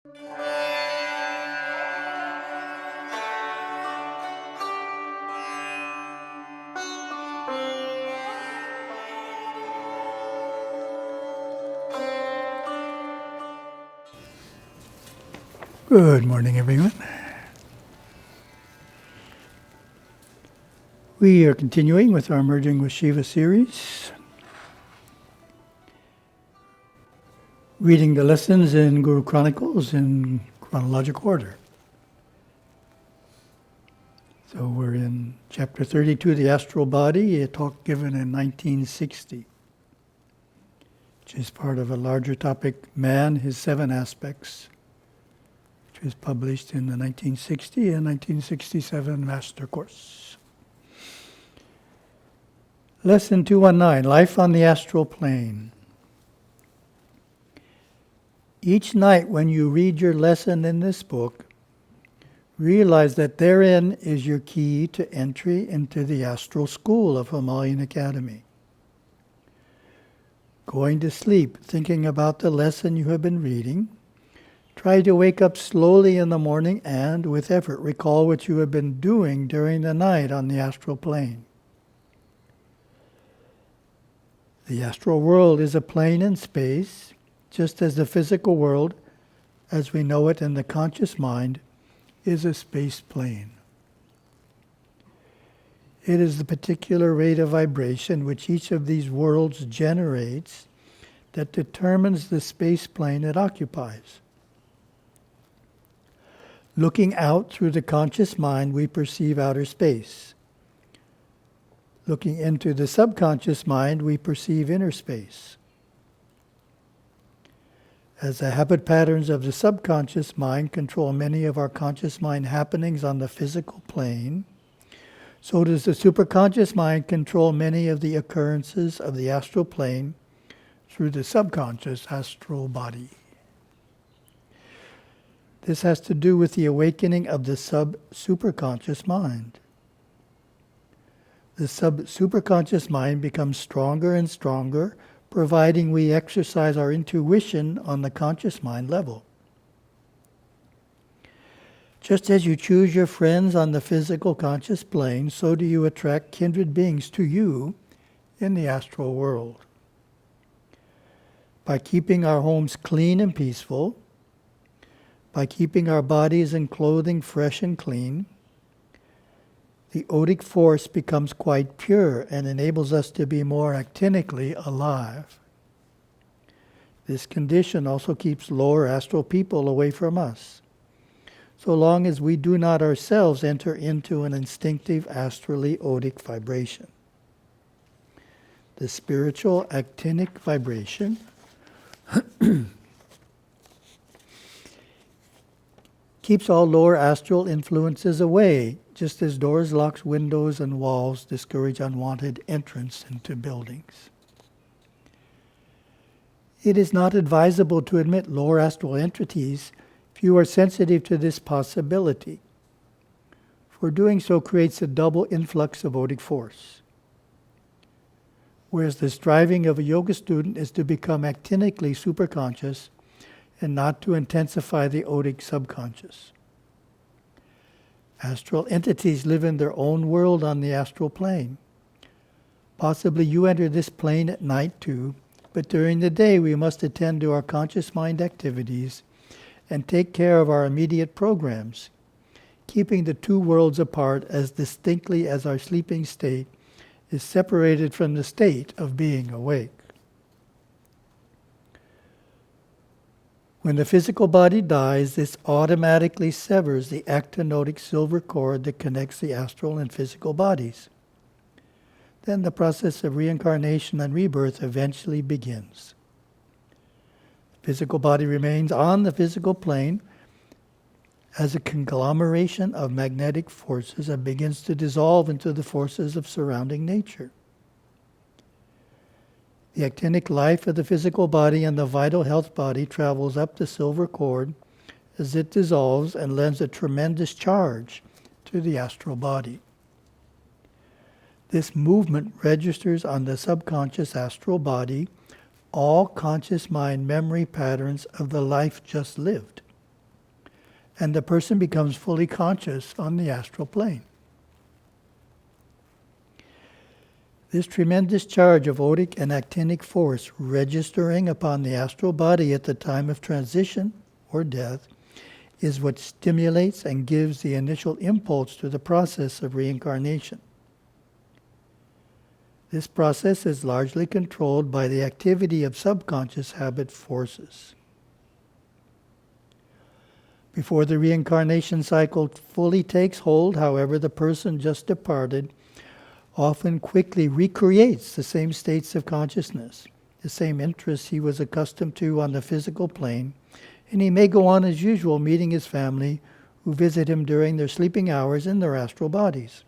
Good morning, everyone. We are continuing with our Merging with Siva series, reading the lessons in Guru Chronicles in chronological order. So we're in chapter 32, the Astral Body, a talk given in 1960, which is part of a larger topic, Man, His Seven Aspects, which was published in the 1960 and 1967 Master Course. Lesson 219, Life on the Astral Plane. Each night when you read your lesson in this book, realize that therein is your key to entry into the astral school of Himalayan Academy. Going to sleep thinking about the lesson you have been reading, try to wake up slowly in the morning and, with effort, recall what you have been doing during the night on the astral plane. The astral world is a plane in space, just as the physical world, as we know it in the conscious mind, is a space plane. It is the particular rate of vibration which each of these worlds generates that determines the space plane it occupies. Looking out through the conscious mind, we perceive outer space. Looking into the subconscious mind, we perceive inner space. As the habit patterns of the subconscious mind control many of our conscious mind happenings on the physical plane, so does the superconscious mind control many of the occurrences of the astral plane through the subconscious astral body. This has to do with the awakening of the superconscious mind. The superconscious mind becomes stronger and stronger, providing we exercise our intuition on the conscious mind level. Just as you choose your friends on the physical conscious plane, so do you attract kindred beings to you in the astral world. By keeping our homes clean and peaceful, by keeping our bodies and clothing fresh and clean, the odic force becomes quite pure and enables us to be more actinically alive. This condition also keeps lower astral people away from us, so long as we do not ourselves enter into an instinctive astrally odic vibration. The spiritual actinic vibration keeps all lower astral influences away, just as doors, locks, windows, and walls discourage unwanted entrance into buildings. It is not advisable to admit lower astral entities if you are sensitive to this possibility, for doing so creates a double influx of odic force. Whereas the striving of a yoga student is to become actinically superconscious and not to intensify the odic subconscious. Astral entities live in their own world on the astral plane. Possibly you enter this plane at night too, but during the day we must attend to our conscious mind activities and take care of our immediate programs, keeping the two worlds apart as distinctly as our sleeping state is separated from the state of being awake. When the physical body dies, this automatically severs the actinotic silver cord that connects the astral and physical bodies. Then the process of reincarnation and rebirth eventually begins. The physical body remains on the physical plane as a conglomeration of magnetic forces and begins to dissolve into the forces of surrounding nature. The actinic life of the physical body and the vital health body travels up the silver cord as it dissolves and lends a tremendous charge to the astral body. This movement registers on the subconscious astral body all conscious mind memory patterns of the life just lived. and the person becomes fully conscious on the astral plane. This tremendous charge of odic and actinic force registering upon the astral body at the time of transition or death is what stimulates and gives the initial impulse to the process of reincarnation. This process is largely controlled by the activity of subconscious habit forces. Before the reincarnation cycle fully takes hold, however, the person just departed often quickly recreates the same states of consciousness, the same interests he was accustomed to on the physical plane, and he may go on as usual meeting his family who visit him during their sleeping hours in their astral bodies.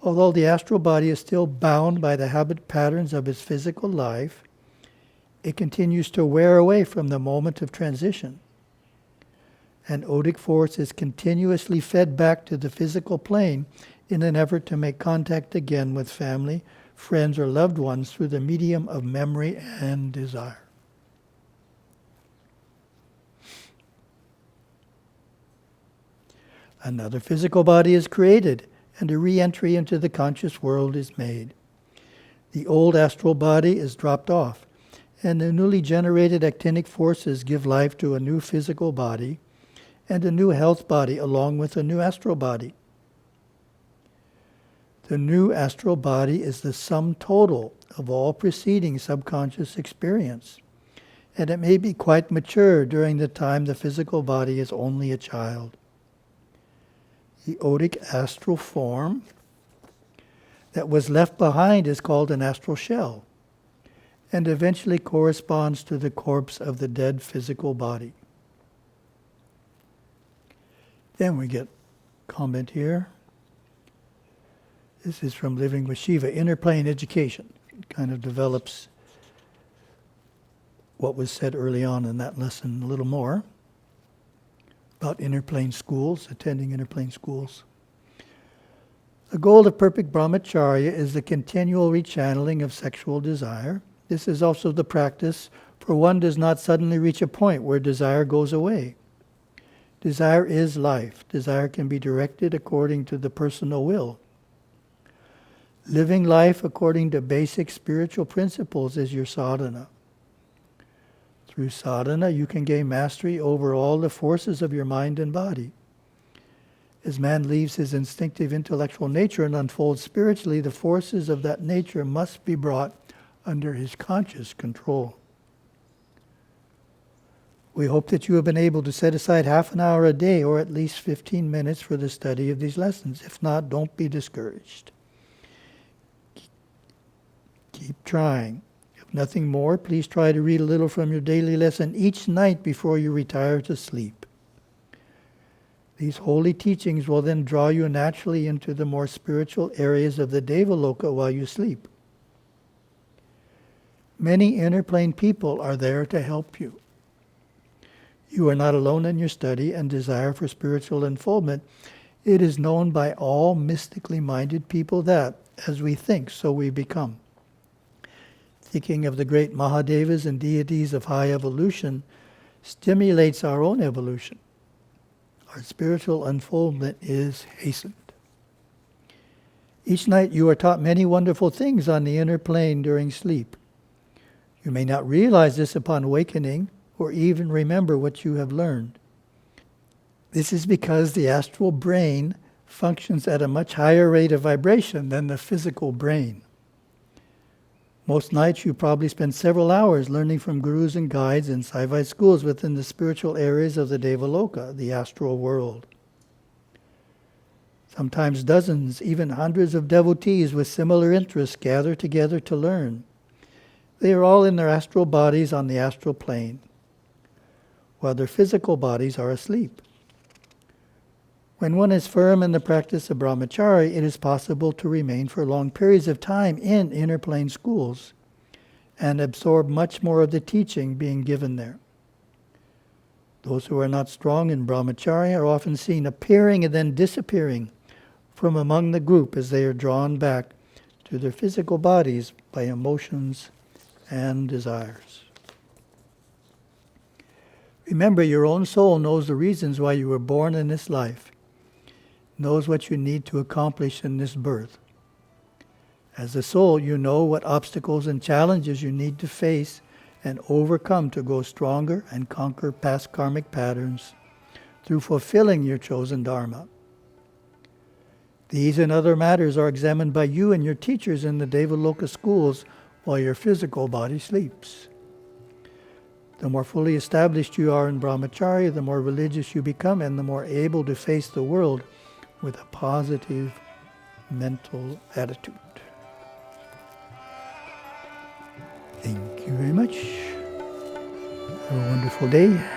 Although the astral body is still bound by the habit patterns of his physical life, it continues to wear away from the moment of transition. And odic force is continuously fed back to the physical plane in an effort to make contact again with family, friends, or loved ones through the medium of memory and desire. Another physical body is created, and a re-entry into the conscious world is made. The old astral body is dropped off, and the newly generated actinic forces give life to a new physical body and a new health body along with a new astral body. The new astral body is the sum total of all preceding subconscious experience, and it may be quite mature during the time the physical body is only a child. The odic astral form that was left behind is called an astral shell, and eventually corresponds to the corpse of the dead physical body. Then we get a comment here. This is from Living with Shiva, Inner Plane Education. It kind of develops what was said early on in that lesson a little more about inner plane schools, attending inner plane schools. The goal of perfect brahmacharya is the continual rechanneling of sexual desire. This is also the practice, for one does not suddenly reach a point where desire goes away. Desire is life. Desire can be directed according to the personal will. Living life according to basic spiritual principles is your sadhana. Through sadhana, you can gain mastery over all the forces of your mind and body. As man leaves his instinctive intellectual nature and unfolds spiritually, the forces of that nature must be brought under his conscious control. We hope that you have been able to set aside half an hour a day or at least 15 minutes for the study of these lessons. If not, don't be discouraged. Keep trying. If nothing more, please try to read a little from your daily lesson each night before you retire to sleep. These holy teachings will then draw you naturally into the more spiritual areas of the Devaloka while you sleep. Many inner plane people are there to help you. You are not alone in your study and desire for spiritual unfoldment. It is known by all mystically minded people that, as we think, so we become. Thinking of the great Mahadevas and deities of high evolution stimulates our own evolution. Our spiritual unfoldment is hastened. Each night you are taught many wonderful things on the inner plane during sleep. You may not realize this upon awakening or even remember what you have learned. This is because the astral brain functions at a much higher rate of vibration than the physical brain. Most nights you probably spend several hours learning from gurus and guides in Sivaya schools within the spiritual areas of the Devaloka, the astral world. Sometimes dozens, even hundreds of devotees with similar interests gather together to learn. They are all in their astral bodies on the astral plane, while their physical bodies are asleep. When one is firm in the practice of brahmacharya, it is possible to remain for long periods of time in inner plane schools and absorb much more of the teaching being given there. Those who are not strong in brahmacharya are often seen appearing and then disappearing from among the group as they are drawn back to their physical bodies by emotions and desires. Remember, your own soul knows the reasons why you were born in this life, knows what you need to accomplish in this birth. As a soul, you know what obstacles and challenges you need to face and overcome to grow stronger and conquer past karmic patterns through fulfilling your chosen dharma. These and other matters are examined by you and your teachers in the Devaloka schools while your physical body sleeps. The more fully established you are in brahmacharya, the more religious you become and the more able to face the world with a positive mental attitude. Thank you very much. Have a wonderful day.